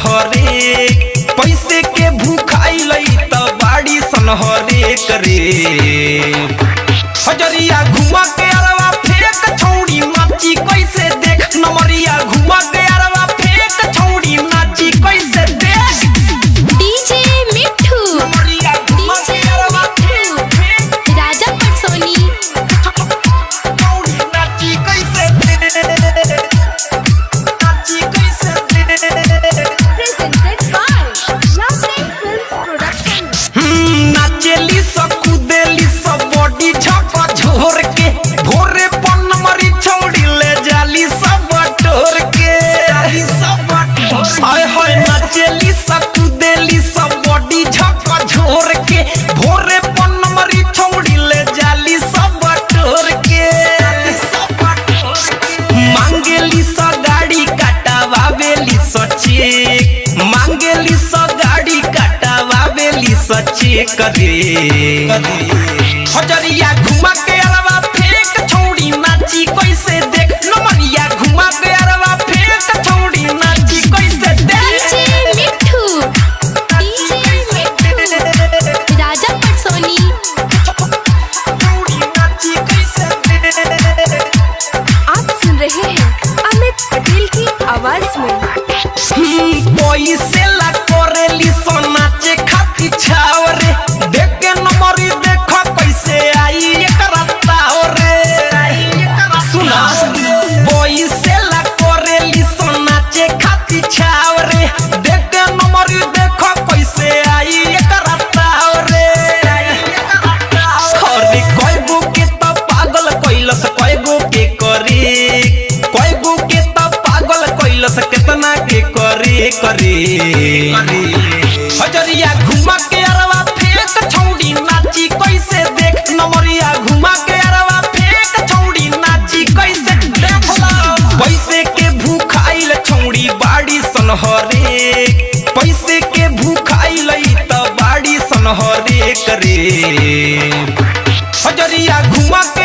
हरे पैसे के भूखाई लई त बाड़ी सन हरे करे हजरिया घुमा के अरवा फेंक छौड़ी नाची कैसे देख नमरिया घुमा के अरवा फेंक छौड़ी नाची कैसे देख डीजे मिठू नमरिया घुमा के अरवा फेंक राजा पटसोनी छौड़ी नाची कैसे देख नाची कैसे देख presented by Lovely Films Production नाचेली सकुदेली सब बॉडी झका झोर के भोरे पन मरी छौड़ी ले जाली सब बटोर के हाय हाय नाचेली सकुदेली सब बॉडी झका झोर के भोरे पन मरी छौड़ी ले जाली सब बटोर के मांगेली स गाड़ी काटावावेली सचे मांगेली स गाड़ी काटावावेली सचे करे हजरिया घुमा के अरवा फेंक छौड़ी नाची कैसे देख नमरिया घुमा के अरवा फेंक छौड़ी नाची कैसे डीजे मिठू राजा पटसोनी छौड़ी नाची कैसे आप सुन रहे हैं अमित पटेल की आवाज में पैसे ला करेली सो नाचे खाती छावरे देख के नमरी देखो कैसे आई एकरा तावरे सुना पैसे ला करेली सो नाचे खाती छावरे देख के नमरी देखो कैसे आई एकरा तावरे अरे कईगो के त पागल कैलस कईगो के करे कईगो के त पागल कैलस केतना के करे करे हजरिया घुमा के अरवा फेंक छौड़ी नाची कैसे देख नमरिया घुमा के अरवा फेंक छौड़ी नाची कैसे देख पैसे के भूखाइल छौड़ी बाड़ी सन हरे पैसे के भूखाइल त बाड़ी सन हरे करे हजरिया घुमा के